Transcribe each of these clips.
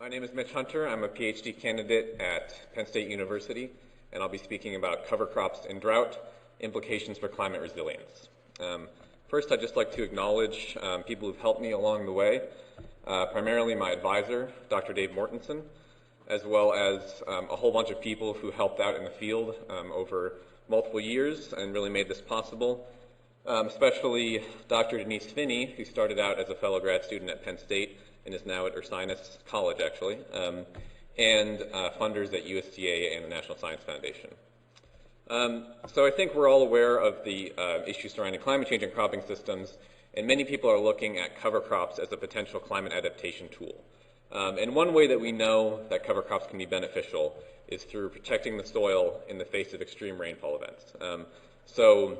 My name is Mitch Hunter. I'm a PhD candidate at Penn State University, and I'll be speaking about cover crops in drought, implications for climate resilience. First, I'd just like to acknowledge people who've helped me along the way, primarily my advisor, Dr. Dave Mortensen, as well as a whole bunch of people who helped out in the field over multiple years and really made this possible, especially Dr. Denise Finney, who started out as a fellow grad student at Penn State and is now at Ursinus College, actually, and funders at USDA and the National Science Foundation. So I think we're all aware of the issues surrounding climate change and cropping systems, and many people are looking at cover crops as a potential climate adaptation tool. And one way that we know that cover crops can be beneficial is through protecting the soil in the face of extreme rainfall events. So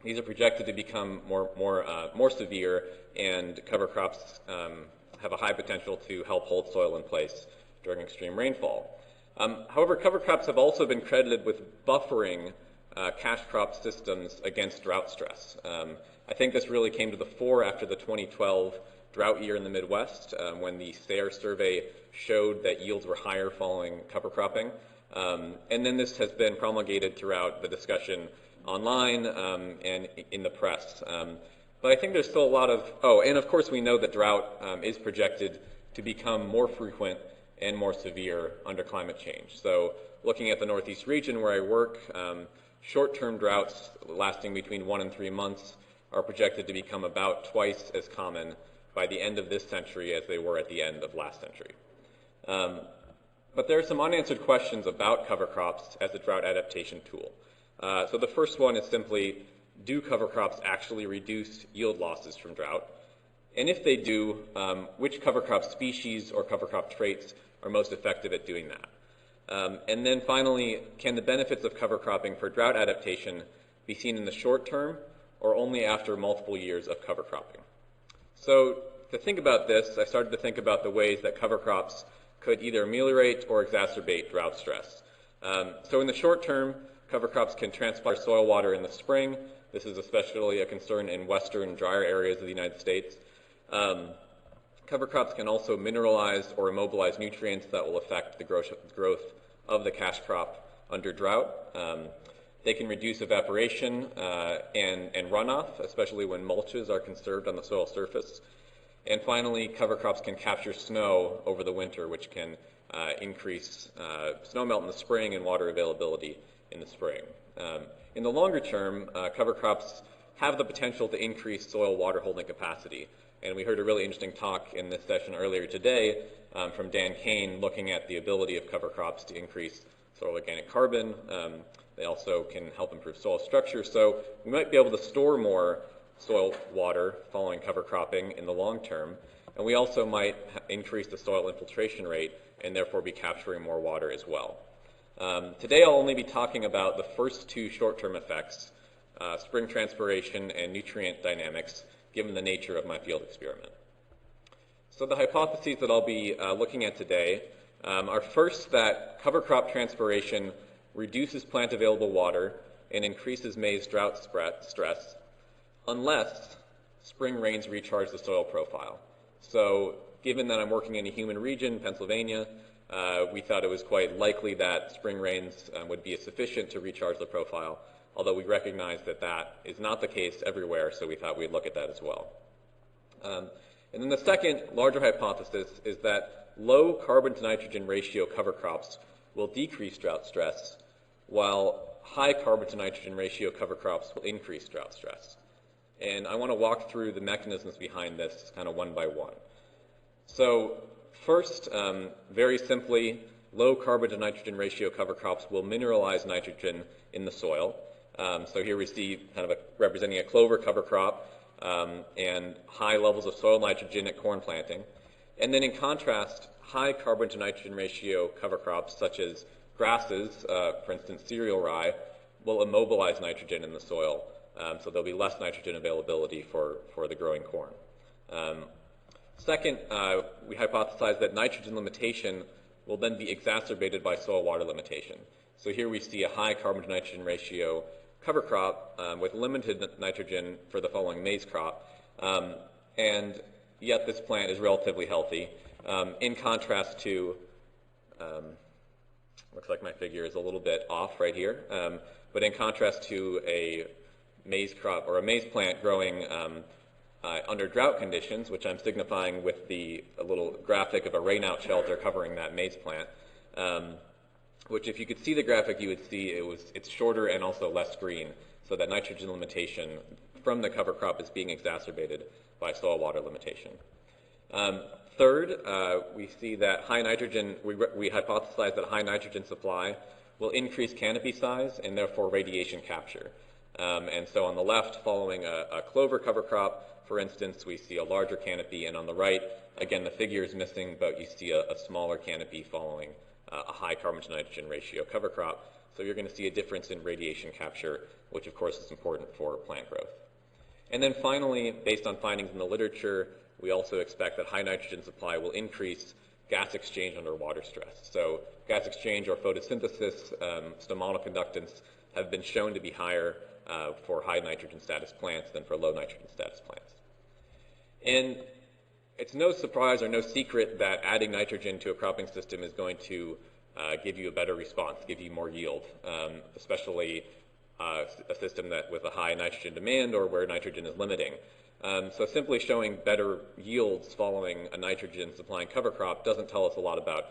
these are projected to become more severe, and cover crops have a high potential to help hold soil in place during extreme rainfall. However, cover crops have also been credited with buffering cash crop systems against drought stress. I think this really came to the fore after the 2012 drought year in the Midwest, when the SARE survey showed that yields were higher following cover cropping. And then this has been promulgated throughout the discussion online and in the press. But I think there's still a lot of, and of course we know that drought is projected to become more frequent and more severe under climate change. So looking at the Northeast region where I work, short-term droughts lasting between 1 and 3 months are projected to become about twice as common by the end of this century as they were at the end of last century. But there are some unanswered questions about cover crops as a drought adaptation tool. So the first one is simply, do cover crops actually reduce yield losses from drought? And if they do, which cover crop species or cover crop traits are most effective at doing that? And then finally, can the benefits of cover cropping for drought adaptation be seen in the short term or only after multiple years of cover cropping? So to think about this, I started to think about the ways that cover crops could either ameliorate or exacerbate drought stress. So in the short term, cover crops can transpire soil water in the spring. This is especially a concern in western, drier areas of the United States. Cover crops can also mineralize or immobilize nutrients that will affect the growth of the cash crop under drought. They can reduce evaporation and runoff, especially when mulches are conserved on the soil surface. And finally, cover crops can capture snow over the winter, which can increase snowmelt in the spring and water availability in the spring. In the longer term, cover crops have the potential to increase soil water holding capacity. And we heard a really interesting talk in this session earlier today from Dan Kane looking at the ability of cover crops to increase soil organic carbon. They also can help improve soil structure. So we might be able to store more soil water following cover cropping in the long term. And we also might increase the soil infiltration rate and therefore be capturing more water as well. Today I'll only be talking about the first two short-term effects, spring transpiration and nutrient dynamics, given the nature of my field experiment. So the hypotheses that I'll be looking at today are first that cover crop transpiration reduces plant available water and increases maize drought stress unless spring rains recharge the soil profile. So given that I'm working in a humid region, Pennsylvania, we thought it was quite likely that spring rains would be sufficient to recharge the profile, although we recognize that that is not the case everywhere, so we thought we'd look at that as well. And then the second larger hypothesis is that low carbon to nitrogen ratio cover crops will decrease drought stress, while high carbon to nitrogen ratio cover crops will increase drought stress. And I want to walk through the mechanisms behind this kind of one by one. So first, very simply, low carbon to nitrogen ratio cover crops will mineralize nitrogen in the soil. So here we see kind of representing a clover cover crop and high levels of soil nitrogen at corn planting. And then in contrast, high carbon to nitrogen ratio cover crops such as grasses, for instance cereal rye, will immobilize nitrogen in the soil. So there'll be less nitrogen availability for the growing corn. Second, we hypothesize that nitrogen limitation will then be exacerbated by soil water limitation. So here we see a high carbon to nitrogen ratio cover crop with limited nitrogen for the following maize crop, and yet this plant is relatively healthy. in contrast to, looks like my figure is a little bit off right here, but in contrast to a maize crop or a maize plant growing under drought conditions, which I'm signifying with a little graphic of a rainout shelter covering that maize plant, which if you could see the graphic, you would see it's shorter and also less green, so that nitrogen limitation from the cover crop is being exacerbated by soil water limitation. Third, we see that high nitrogen, we hypothesize that high nitrogen supply will increase canopy size and therefore radiation capture. And so on the left, following a clover cover crop, for instance, we see a larger canopy, and on the right, again, the figure is missing, but you see a smaller canopy following a high carbon to nitrogen ratio cover crop. So you're going to see a difference in radiation capture, which of course is important for plant growth. And then finally, based on findings in the literature, we also expect that high nitrogen supply will increase gas exchange under water stress. So gas exchange or photosynthesis, stomatal conductance have been shown to be higher for high nitrogen status plants than for low nitrogen status plants. And it's no surprise or no secret that adding nitrogen to a cropping system is going to give you a better response, give you more yield, especially a system that with a high nitrogen demand or where nitrogen is limiting. So simply showing better yields following a nitrogen supplying cover crop doesn't tell us a lot about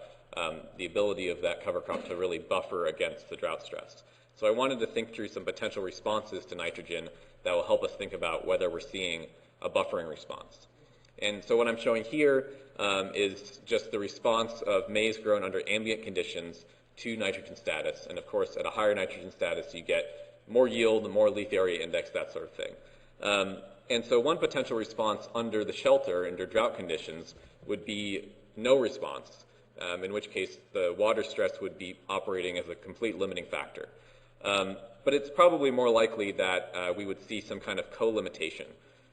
the ability of that cover crop to really buffer against the drought stress. So I wanted to think through some potential responses to nitrogen that will help us think about whether we're seeing a buffering response. And so what I'm showing here is just the response of maize grown under ambient conditions to nitrogen status. And of course, at a higher nitrogen status, you get more yield, more leaf area index, that sort of thing. And so one potential response under the shelter, under drought conditions, would be no response, in which case the water stress would be operating as a complete limiting factor. But it's probably more likely that we would see some kind of co-limitation,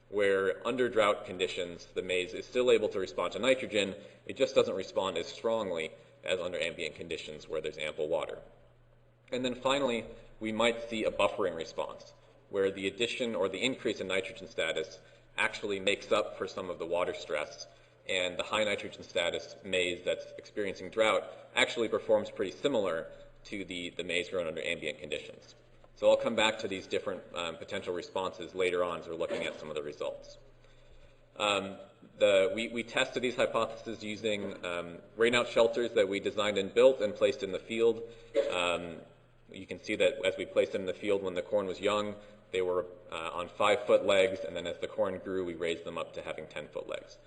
where under drought conditions, the maize is still able to respond to nitrogen, it just doesn't respond as strongly as under ambient conditions where there's ample water. And then finally, we might see a buffering response, where the addition or the increase in nitrogen status actually makes up for some of the water stress, and the high nitrogen status maize that's experiencing drought actually performs pretty similar to the maize grown under ambient conditions. So I'll come back to these different potential responses later on as we're looking at some of the results. We tested these hypotheses using rainout shelters that we designed and built and placed in the field. You can see that as we placed them in the field when the corn was young, they were on 5-foot legs, and then as the corn grew, we raised them up to having 10-foot legs.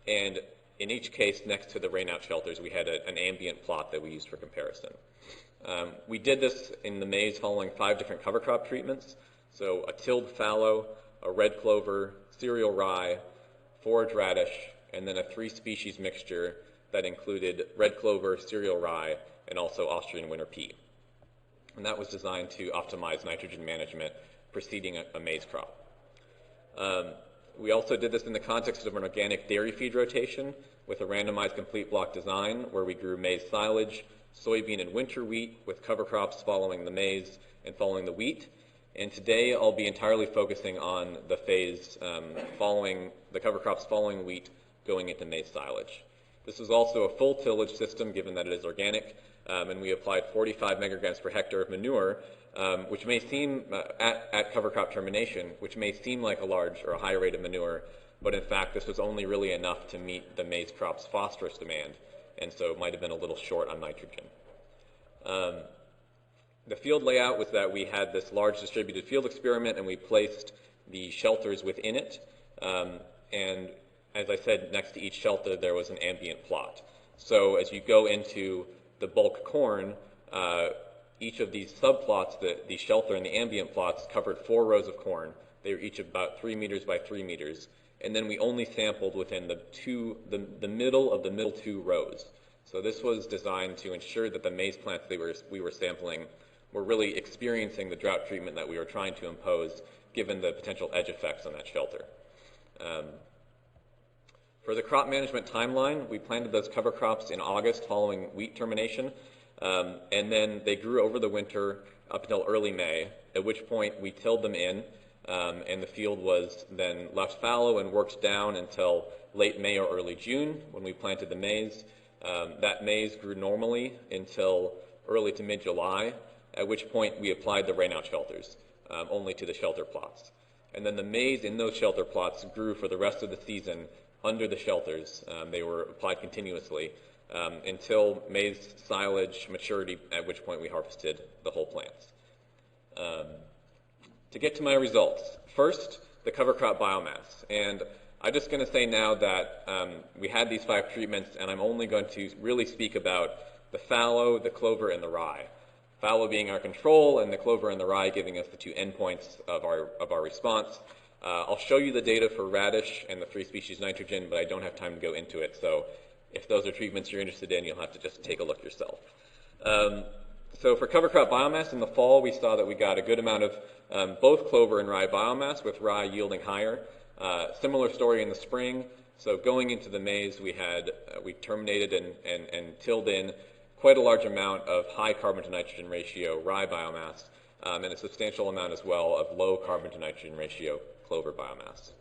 And in each case, next to the rainout shelters, we had an ambient plot that we used for comparison. We did this in the maize following 5 different cover crop treatments. So a tilled fallow, a red clover, cereal rye, forage radish, and then a 3-species mixture that included red clover, cereal rye, and also Austrian winter pea. And that was designed to optimize nitrogen management preceding a maize crop. We also did this in the context of an organic dairy feed rotation with a randomized complete block design where we grew maize silage, soybean, and winter wheat with cover crops following the maize and following the wheat. And today I'll be entirely focusing on the phase following the cover crops following wheat going into maize silage. This is also a full tillage system given that it is organic, and we applied 45 micrograms per hectare of manure, which may seem, at cover crop termination, which may seem like a large or a high rate of manure, but in fact this was only really enough to meet the maize crop's phosphorus demand, and so it might have been a little short on nitrogen. The field layout was that we had this large distributed field experiment and we placed the shelters within it, and as I said, next to each shelter there was an ambient plot. So as you go into the bulk corn, each of these subplots, the shelter and the ambient plots, covered 4 rows of corn. They were each about 3 meters by 3 meters. And then we only sampled within the middle of the middle 2 rows. So this was designed to ensure that the maize plants we were sampling were really experiencing the drought treatment that we were trying to impose, given the potential edge effects on that shelter. For the crop management timeline, we planted those cover crops in August following wheat termination, and then they grew over the winter up until early May, at which point we tilled them in, and the field was then left fallow and worked down until late May or early June when we planted the maize. That maize grew normally until early to mid-July, at which point we applied the rainout shelters only to the shelter plots. And then the maize in those shelter plots grew for the rest of the season under the shelters. They were applied continuously until maize silage maturity, at which point we harvested the whole plants. To get to my results, first, the cover crop biomass. And I'm just going to say now that we had these 5 treatments, and I'm only going to really speak about the fallow, the clover, and the rye. Fallow being our control, and the clover and the rye giving us the 2 endpoints of our response. I'll show you the data for radish and the 3 species nitrogen, but I don't have time to go into it. So if those are treatments you're interested in, you'll have to just take a look yourself. So for cover crop biomass in the fall, we saw that we got a good amount of both clover and rye biomass, with rye yielding higher. Similar story in the spring. So going into the maize, we terminated and tilled in quite a large amount of high carbon to nitrogen ratio rye biomass, and a substantial amount as well of low carbon to nitrogen ratio clover biomass.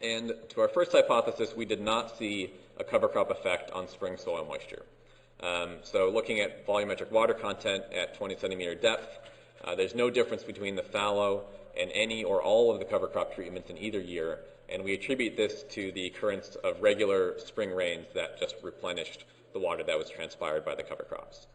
And to our first hypothesis, we did not see a cover crop effect on spring soil moisture. So looking at volumetric water content at 20 centimeter depth, there's no difference between the fallow and any or all of the cover crop treatments in either year, and we attribute this to the occurrence of regular spring rains that just replenished the water that was transpired by the cover crops.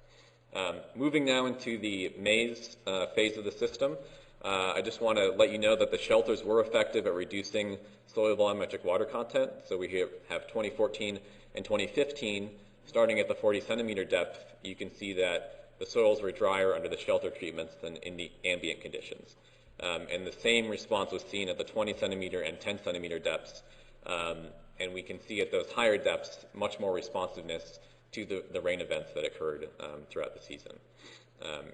Moving now into the maize phase of the system, I just want to let you know that the shelters were effective at reducing soil volumetric water content. So we have 2014 and 2015, starting at the 40 centimeter depth, you can see that the soils were drier under the shelter treatments than in the ambient conditions. And the same response was seen at the 20 centimeter and 10 centimeter depths. And we can see at those higher depths much more responsiveness to the rain events that occurred throughout the season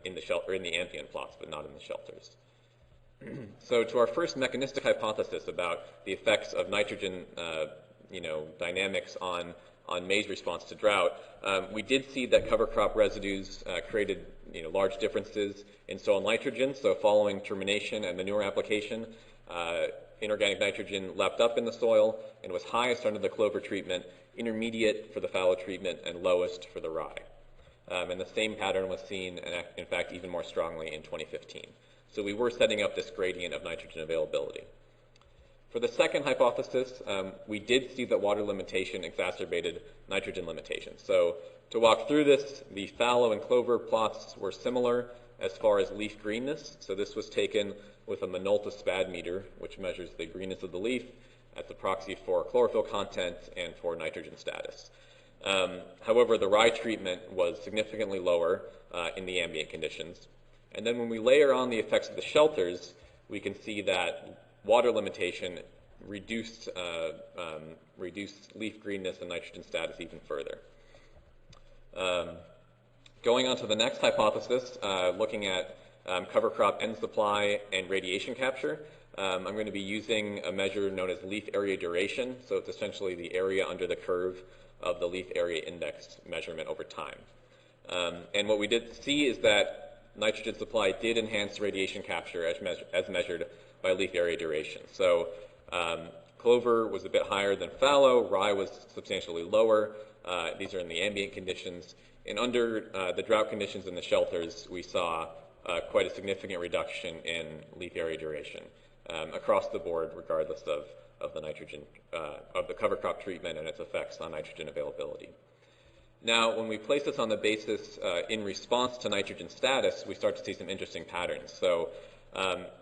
in the ambient plots, but not in the shelters. So to our first mechanistic hypothesis about the effects of nitrogen dynamics on maize response to drought, we did see that cover crop residues created large differences in soil nitrogen. So following termination and manure application, inorganic nitrogen leapt up in the soil and was highest under the clover treatment, intermediate for the fallow treatment, and lowest for the rye. And the same pattern was seen, and in fact even more strongly, in 2015. So we were setting up this gradient of nitrogen availability. For the second hypothesis, we did see that water limitation exacerbated nitrogen limitation. So to walk through this, the fallow and clover plots were similar as far as leaf greenness. So this was taken with a Minolta SPAD meter, which measures the greenness of the leaf as a proxy for chlorophyll content and for nitrogen status. However, the rye treatment was significantly lower in the ambient conditions. And then when we layer on the effects of the shelters, we can see that water limitation reduced leaf greenness and nitrogen status even further. Going on to the next hypothesis, looking at cover crop end supply and radiation capture, I'm going to be using a measure known as leaf area duration. So it's essentially the area under the curve of the leaf area index measurement over time. And what we did see is that nitrogen supply did enhance radiation capture as measured by leaf area duration. So clover was a bit higher than fallow, rye was substantially lower. These are in the ambient conditions. And under the drought conditions in the shelters, we saw quite a significant reduction in leaf area duration across the board, regardless of the nitrogen, of the cover crop treatment and its effects on nitrogen availability. Now, when we place this on the basis in response to nitrogen status, we start to see some interesting patterns. So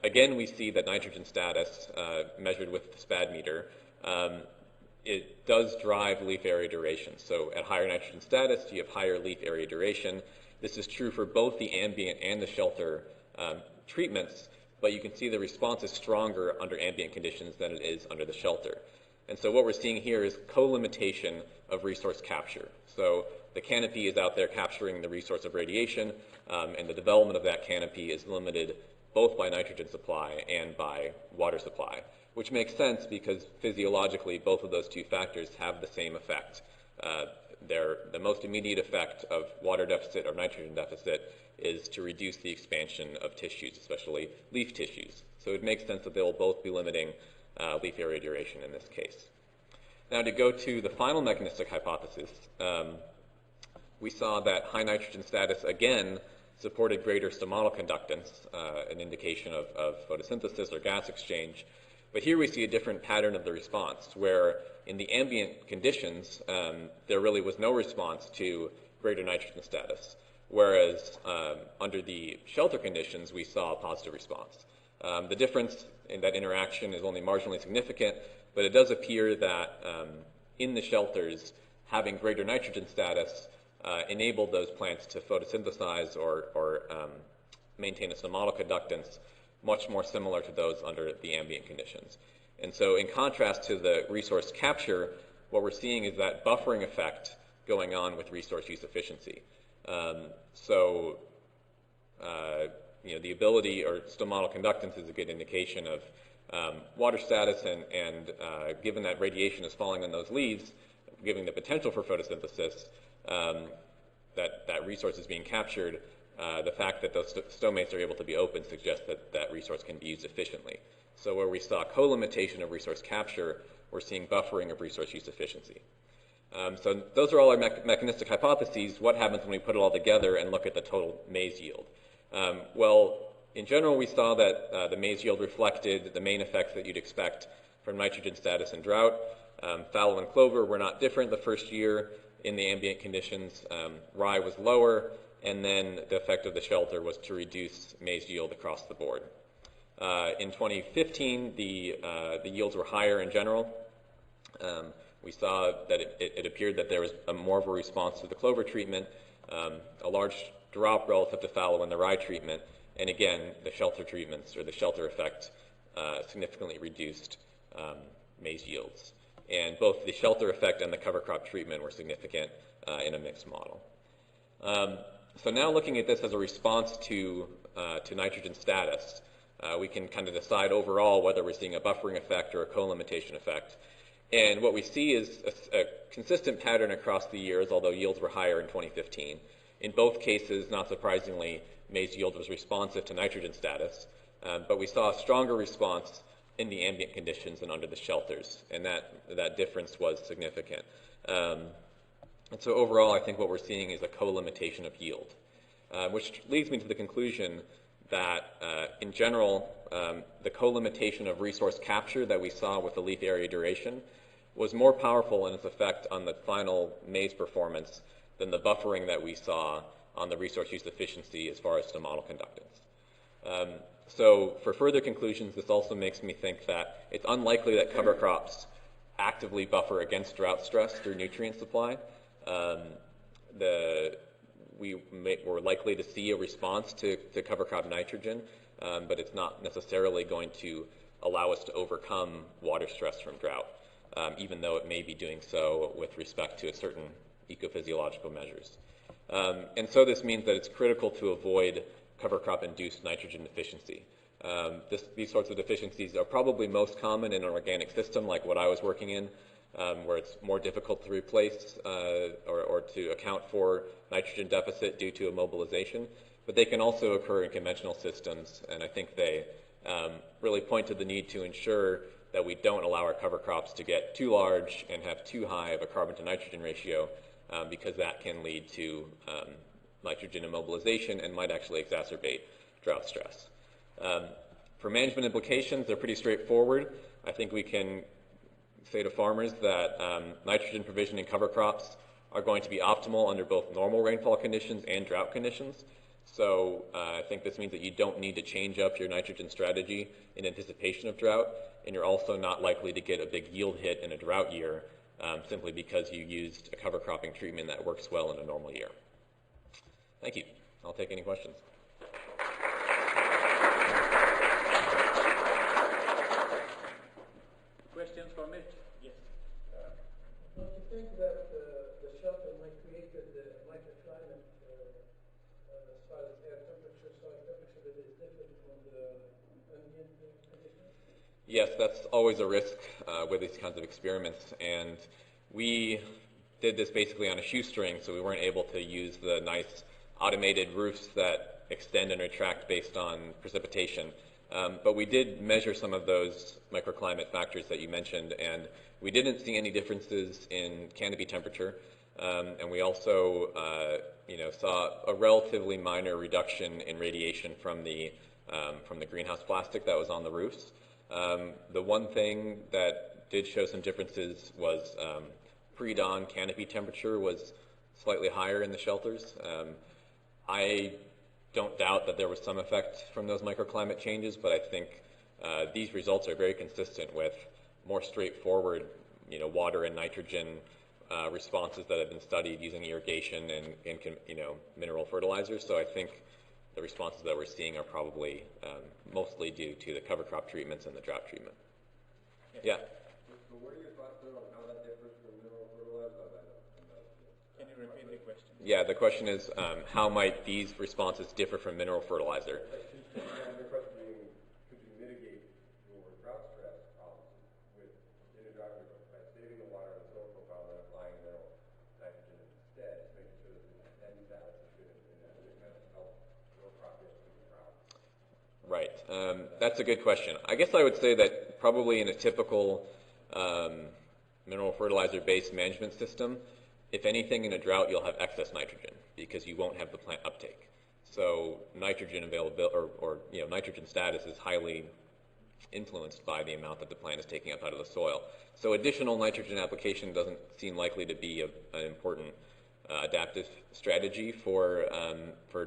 again, we see that nitrogen status measured with the SPAD meter, it does drive leaf area duration. So at higher nitrogen status, you have higher leaf area duration. This is true for both the ambient and the shelter treatments, but you can see the response is stronger under ambient conditions than it is under the shelter. And so what we're seeing here is co-limitation of resource capture. So the canopy is out there capturing the resource of radiation, and the development of that canopy is limited both by nitrogen supply and by water supply, which makes sense because physiologically both of those two factors have the same effect. The most immediate effect of water deficit or nitrogen deficit is to reduce the expansion of tissues, especially leaf tissues. So it makes sense that they will both be limiting leaf area duration in this case. Now to go to the final mechanistic hypothesis, we saw that high nitrogen status again supported greater stomatal conductance, an indication of photosynthesis or gas exchange. But here we see a different pattern of the response, where in the ambient conditions, there really was no response to greater nitrogen status, whereas under the shelter conditions, we saw a positive response. The difference in that interaction is only marginally significant, but it does appear that in the shelters, having greater nitrogen status enabled those plants to photosynthesize or maintain a stomatal conductance much more similar to those under the ambient conditions. And so in contrast to the resource capture, what we're seeing is that buffering effect going on with resource use efficiency. The ability or stomatal conductance is a good indication of water status, and given that radiation is falling on those leaves, giving the potential for photosynthesis, that resource is being captured, the fact that those stomates are able to be open suggests that that resource can be used efficiently. So where we saw co-limitation of resource capture, we're seeing buffering of resource use efficiency. So those are all our mechanistic hypotheses. What happens when we put it all together and look at the total maize yield? Well, in general, we saw that the maize yield reflected the main effects that you'd expect from nitrogen status and drought. Fallow and clover were not different the first year in the ambient conditions. Rye was lower, and then the effect of the shelter was to reduce maize yield across the board. In 2015, the yields were higher in general. We saw that it appeared that there was more of a response to the clover treatment, a large drop relative to fallow and the rye treatment, and again, the shelter treatments or the shelter effect significantly reduced maize yields. And both the shelter effect and the cover crop treatment were significant in a mixed model. So now looking at this as a response to nitrogen status, we can kind of decide overall whether we're seeing a buffering effect or a co-limitation effect. And what we see is a consistent pattern across the years, although yields were higher in 2015. In both cases, not surprisingly, maize yield was responsive to nitrogen status, but we saw a stronger response in the ambient conditions than under the shelters, and that difference was significant. And so overall, I think what we're seeing is a co-limitation of yield, which leads me to the conclusion that in general, the co-limitation of resource capture that we saw with the leaf area duration was more powerful in its effect on the final maize performance than the buffering that we saw on the resource use efficiency as far as stomatal conductance. So for further conclusions, this also makes me think that it's unlikely that cover crops actively buffer against drought stress through nutrient supply. We're likely to see a response to cover crop nitrogen, but it's not necessarily going to allow us to overcome water stress from drought, even though it may be doing so with respect to certain ecophysiological measures. And so this means that it's critical to avoid cover crop-induced nitrogen deficiency. These sorts of deficiencies are probably most common in an organic system like what I was working in, where it's more difficult to replace or to account for nitrogen deficit due to immobilization, but they can also occur in conventional systems, and I think they really point to the need to ensure that we don't allow our cover crops to get too large and have too high of a carbon to nitrogen ratio, because that can lead to nitrogen immobilization and might actually exacerbate drought stress. For management implications, they're pretty straightforward. I think we can say to farmers that nitrogen provision in cover crops are going to be optimal under both normal rainfall conditions and drought conditions. So I think this means that you don't need to change up your nitrogen strategy in anticipation of drought, and you're also not likely to get a big yield hit in a drought year simply because you used a cover cropping treatment that works well in a normal year. Thank you. I'll take any questions. Questions for Mitch? Yes. Don't you think that the shelter might create the microclimate as far as air temperature, soil temperature, that is different from the ambient conditions? Yes, that's always a risk with these kinds of experiments, and we did this basically on a shoestring, so we weren't able to use the nice automated roofs that extend and retract based on precipitation. But we did measure some of those microclimate factors that you mentioned, and We didn't see any differences in canopy temperature, and we also saw a relatively minor reduction in radiation from the greenhouse plastic that was on the roofs. The one thing that did show some differences was pre-dawn canopy temperature was slightly higher in the shelters. I don't doubt that there was some effect from those microclimate changes, but I think these results are very consistent with more straightforward, water and nitrogen responses that have been studied using irrigation and mineral fertilizers. So I think the responses that we're seeing are probably mostly due to the cover crop treatments and the drought treatment. Yeah. So what are your thoughts on how that differs from mineral fertilizer? Can you repeat the question? Yeah, the question is, how might these responses differ from mineral fertilizer? Your question being, could you mitigate your drought stress problems in a drought by saving the water and soil profile and applying mineral nitrogen instead, making sure that the end status is good and that it kind of help your crop get through the drought? Right. That's a good question. I guess I would say that probably in a typical mineral fertilizer-based management system, if anything in a drought, you'll have excess nitrogen because you won't have the plant uptake. So nitrogen availability or nitrogen status is highly influenced by the amount that the plant is taking up out of the soil. So additional nitrogen application doesn't seem likely to be an important adaptive strategy for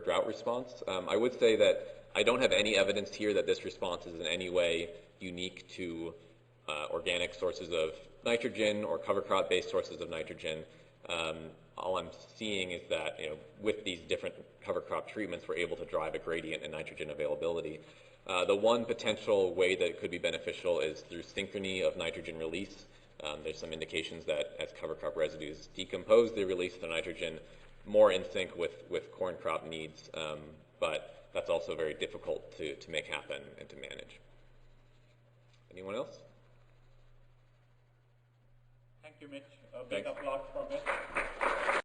drought response. I would say that I don't have any evidence here that this response is in any way unique to organic sources of nitrogen or cover crop based sources of nitrogen. All I'm seeing is that with these different cover crop treatments, we're able to drive a gradient in nitrogen availability. The one potential way that it could be beneficial is through synchrony of nitrogen release. There's some indications that as cover crop residues decompose, they release the nitrogen more in sync with corn crop needs, but that's also very difficult to make happen and to manage. Anyone else? Thank you, Mitch. A big Thanks. applause for Mitch.